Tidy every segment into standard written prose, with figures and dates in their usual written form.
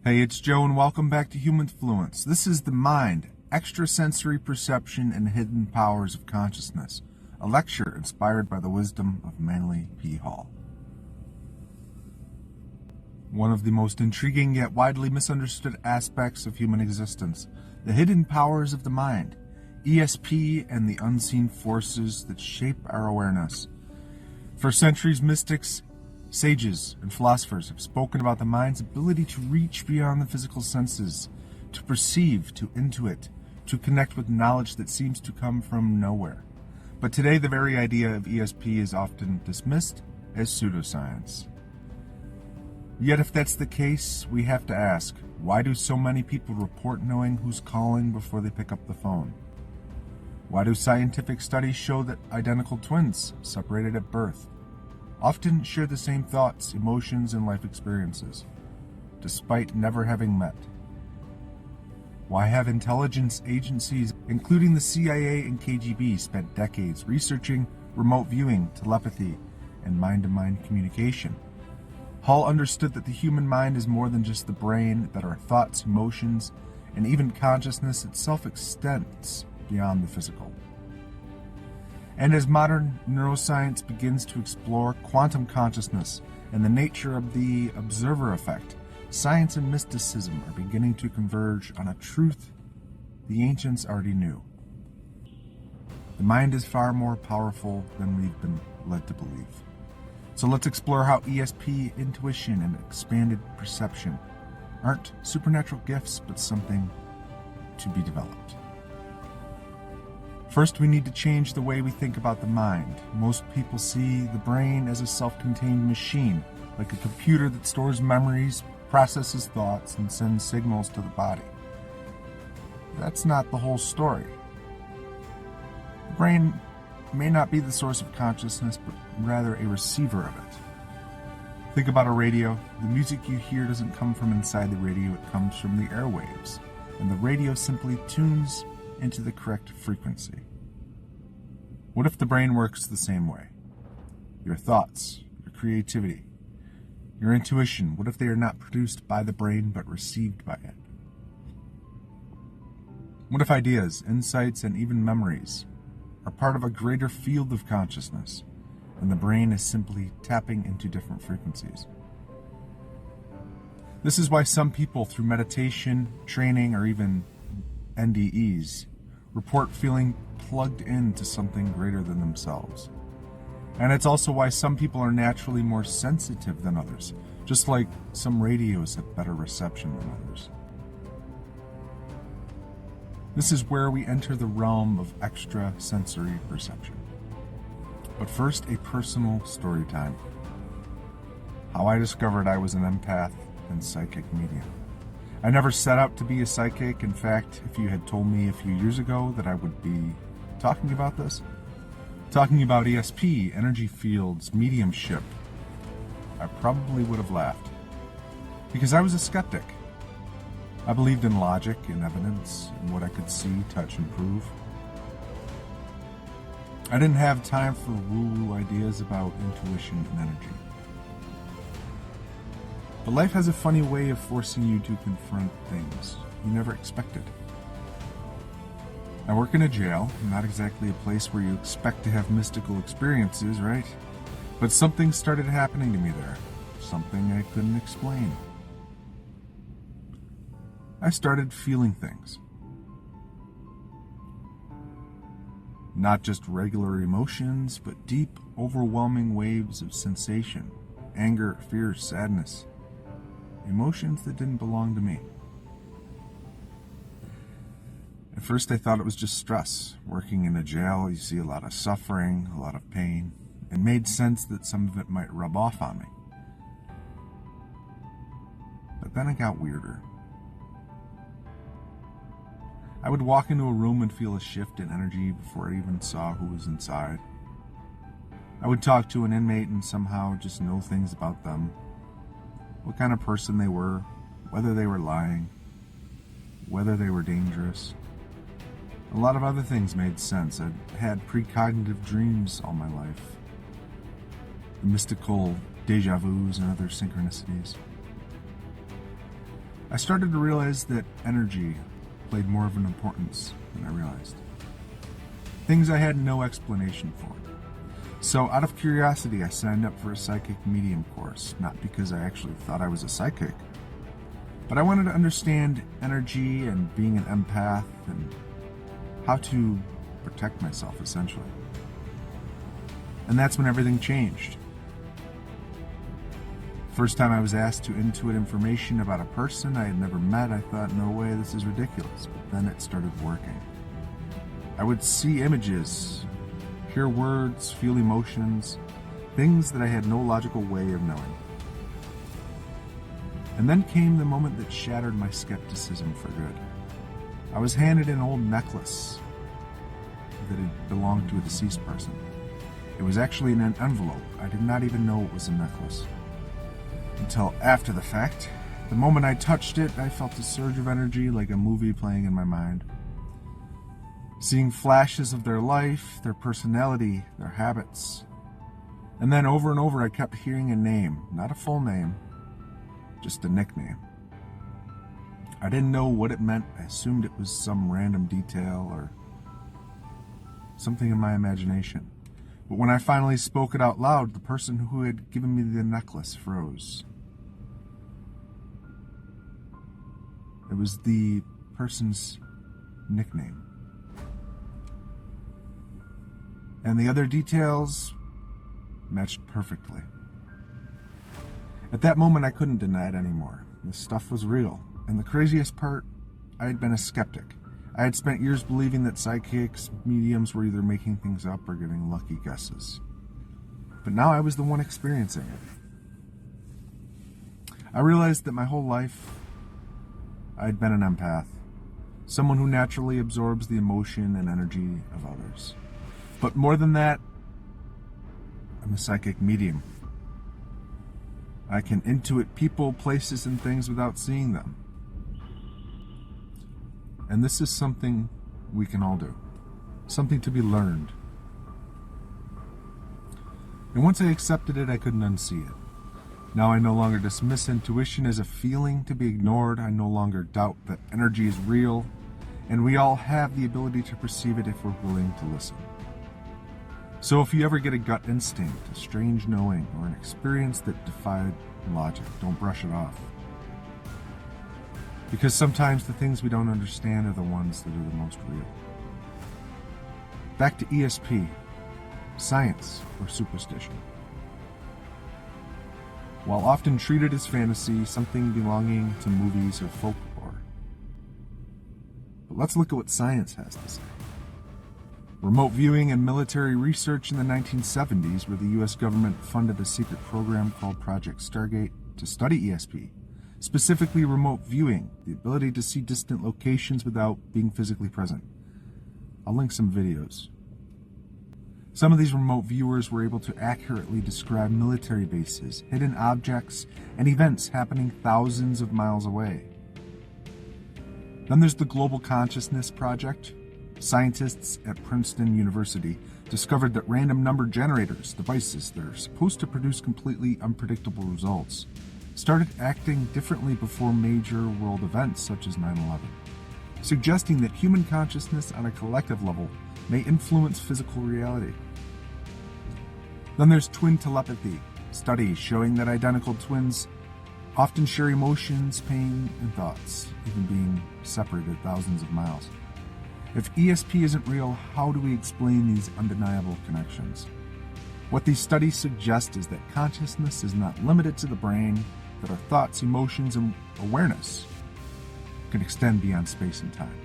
Hey, it's Joe, and welcome back to Humanfluence. This is The Mind, Extrasensory Perception and Hidden Powers of Consciousness, a lecture inspired by the wisdom of Manly P. Hall. One of the most intriguing yet widely misunderstood aspects of human existence, the hidden powers of the mind, ESP, and the unseen forces that shape our awareness. For centuries, mystics, sages, and philosophers have spoken about the mind's ability to reach beyond the physical senses, to perceive, to intuit, to connect with knowledge that seems to come from nowhere. But today, the very idea of ESP is often dismissed as pseudoscience. Yet if that's the case, we have to ask, why do so many people report knowing who's calling before they pick up the phone? Why do scientific studies show that identical twins, separated at birth, often share the same thoughts, emotions, and life experiences, despite never having met? Why have intelligence agencies, including the CIA and KGB, spent decades researching remote viewing, telepathy, and mind-to-mind communication? Hall understood that the human mind is more than just the brain, that our thoughts, emotions, and even consciousness itself extends beyond the physical. And as modern neuroscience begins to explore quantum consciousness and the nature of the observer effect, science and mysticism are beginning to converge on a truth the ancients already knew. The mind is far more powerful than we've been led to believe. So let's explore how ESP, intuition, and expanded perception aren't supernatural gifts, but something to be developed. First, we need to change the way we think about the mind. Most people see the brain as a self-contained machine, like a computer that stores memories, processes thoughts, and sends signals to the body. That's not the whole story. The brain may not be the source of consciousness, but rather a receiver of it. Think about a radio. The music you hear doesn't come from inside the radio, it comes from the airwaves, and the radio simply tunes into the correct frequency. What if the brain works the same way? Your thoughts, your creativity, your intuition, what if they are not produced by the brain but received by it? What if ideas, insights, and even memories are part of a greater field of consciousness, and the brain is simply tapping into different frequencies? This is why some people, through meditation, training, or even NDEs, report feeling plugged into something greater than themselves. And it's also why some people are naturally more sensitive than others, just like some radios have better reception than others. This is where we enter the realm of extrasensory perception. But first, a personal story time. How I discovered I was an empath and psychic medium. I never set out to be a psychic. In fact, if you had told me a few years ago that I would be talking about this, talking about ESP, energy fields, mediumship, I probably would have laughed. Because I was a skeptic. I believed in logic and evidence and what I could see, touch, and prove. I didn't have time for woo-woo ideas about intuition and energy. But life has a funny way of forcing you to confront things you never expected. I work in a jail, not exactly a place where you expect to have mystical experiences, right? But something started happening to me there, something I couldn't explain. I started feeling things. Not just regular emotions, but deep, overwhelming waves of sensation, anger, fear, sadness. Emotions that didn't belong to me. At first I thought it was just stress. Working in a jail, you see a lot of suffering, a lot of pain. It made sense that some of it might rub off on me. But then it got weirder. I would walk into a room and feel a shift in energy before I even saw who was inside. I would talk to an inmate and somehow just know things about them. What kind of person they were, whether they were lying, whether they were dangerous. A lot of other things made sense. I'd had precognitive dreams all my life. The mystical deja vus and other synchronicities. I started to realize that energy played more of an importance than I realized. Things I had no explanation for. So out of curiosity, I signed up for a psychic medium course, not because I actually thought I was a psychic, but I wanted to understand energy and being an empath and how to protect myself, essentially. And that's when everything changed. First time I was asked to intuit information about a person I had never met, I thought, no way, this is ridiculous. But then it started working. I would see images, hear words, feel emotions, things that I had no logical way of knowing. And then came the moment that shattered my skepticism for good. I was handed an old necklace that had belonged to a deceased person. It was actually in an envelope. I did not even know it was a necklace until after the fact. The moment I touched it, I felt a surge of energy like a movie playing in my mind. Seeing flashes of their life, their personality, their habits. And then over and over I kept hearing a name, not a full name, just a nickname. I didn't know what it meant. I assumed it was some random detail or something in my imagination. But when I finally spoke it out loud, the person who had given me the necklace froze. It was the person's nickname. And the other details matched perfectly. At that moment, I couldn't deny it anymore. This stuff was real. And the craziest part, I had been a skeptic. I had spent years believing that psychics, mediums were either making things up or giving lucky guesses. But now I was the one experiencing it. I realized that my whole life, I had been an empath. Someone who naturally absorbs the emotion and energy of others. But more than that, I'm a psychic medium. I can intuit people, places, and things without seeing them. And this is something we can all do. Something to be learned. And once I accepted it, I couldn't unsee it. Now I no longer dismiss intuition as a feeling to be ignored. I no longer doubt that energy is real, and we all have the ability to perceive it if we're willing to listen. So if you ever get a gut instinct, a strange knowing, or an experience that defied logic, don't brush it off. Because sometimes the things we don't understand are the ones that are the most real. Back to ESP, science or superstition. While often treated as fantasy, something belonging to movies or folklore. But let's look at what science has to say. Remote viewing and military research in the 1970s, where the US government funded a secret program called Project Stargate to study ESP. Specifically remote viewing, the ability to see distant locations without being physically present. I'll link some videos. Some of these remote viewers were able to accurately describe military bases, hidden objects, and events happening thousands of miles away. Then there's the Global Consciousness Project. Scientists at Princeton University discovered that random number generators, devices that are supposed to produce completely unpredictable results, started acting differently before major world events such as 9/11, suggesting that human consciousness on a collective level may influence physical reality. Then there's twin telepathy, studies showing that identical twins often share emotions, pain, and thoughts, even being separated thousands of miles. If ESP isn't real, how do we explain these undeniable connections? What these studies suggest is that consciousness is not limited to the brain, that our thoughts, emotions, and awareness can extend beyond space and time.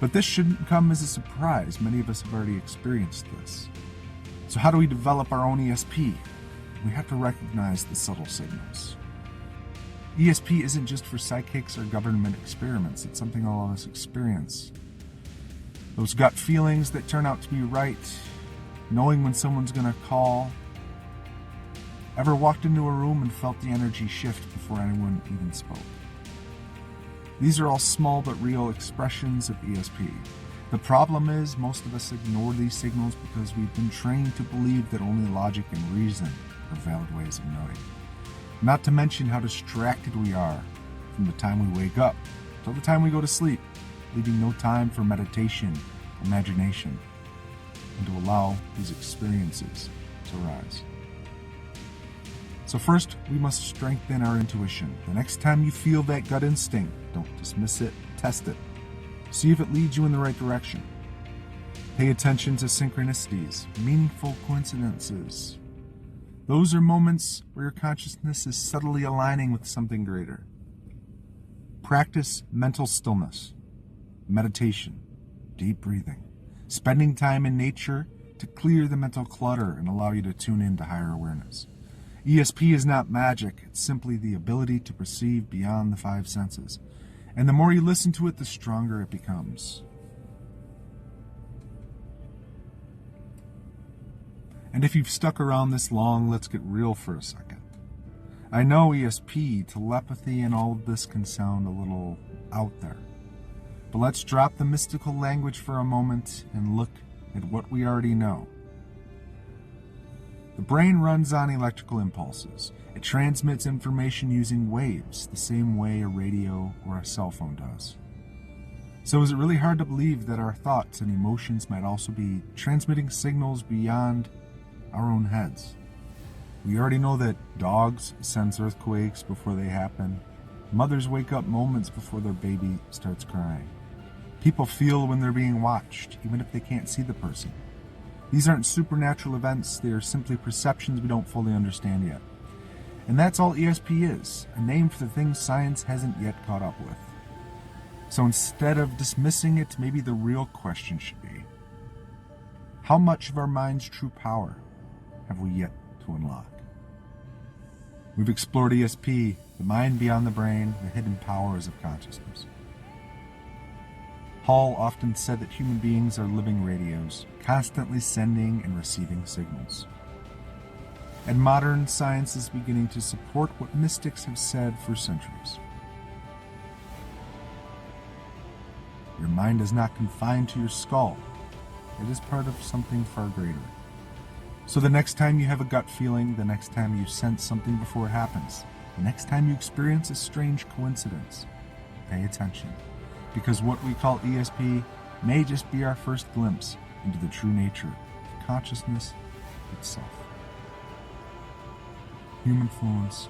But this shouldn't come as a surprise. Many of us have already experienced this. So how do we develop our own ESP? We have to recognize the subtle signals. ESP isn't just for psychics or government experiments. It's something all of us experience. Those gut feelings that turn out to be right, knowing when someone's going to call. Ever walked into a room and felt the energy shift before anyone even spoke? These are all small but real expressions of ESP. The problem is most of us ignore these signals because we've been trained to believe that only logic and reason are valid ways of knowing. Not to mention how distracted we are from the time we wake up till the time we go to sleep, leaving no time for meditation, imagination, and to allow these experiences to rise. So first, we must strengthen our intuition. The next time you feel that gut instinct, don't dismiss it, test it. See if it leads you in the right direction. Pay attention to synchronicities, meaningful coincidences. Those are moments where your consciousness is subtly aligning with something greater. Practice mental stillness, meditation, deep breathing, spending time in nature to clear the mental clutter and allow you to tune into higher awareness. ESP is not magic, it's simply the ability to perceive beyond the five senses. And the more you listen to it, the stronger it becomes. And if you've stuck around this long, let's get real for a second. I know ESP, telepathy, and all of this can sound a little out there. But let's drop the mystical language for a moment and look at what we already know. The brain runs on electrical impulses. It transmits information using waves, the same way a radio or a cell phone does. So is it really hard to believe that our thoughts and emotions might also be transmitting signals beyond our own heads? We already know that dogs sense earthquakes before they happen. Mothers wake up moments before their baby starts crying. People feel when they're being watched, even if they can't see the person. These aren't supernatural events, they are simply perceptions we don't fully understand yet. And that's all ESP is, a name for the things science hasn't yet caught up with. So instead of dismissing it, maybe the real question should be, how much of our mind's true power have we yet to unlock? We've explored ESP, the mind beyond the brain, the hidden powers of consciousness. Hall often said that human beings are living radios, constantly sending and receiving signals. And modern science is beginning to support what mystics have said for centuries. Your mind is not confined to your skull. It is part of something far greater. So the next time you have a gut feeling, the next time you sense something before it happens, the next time you experience a strange coincidence, pay attention. Because what we call ESP may just be our first glimpse into the true nature of consciousness itself. Humanfluence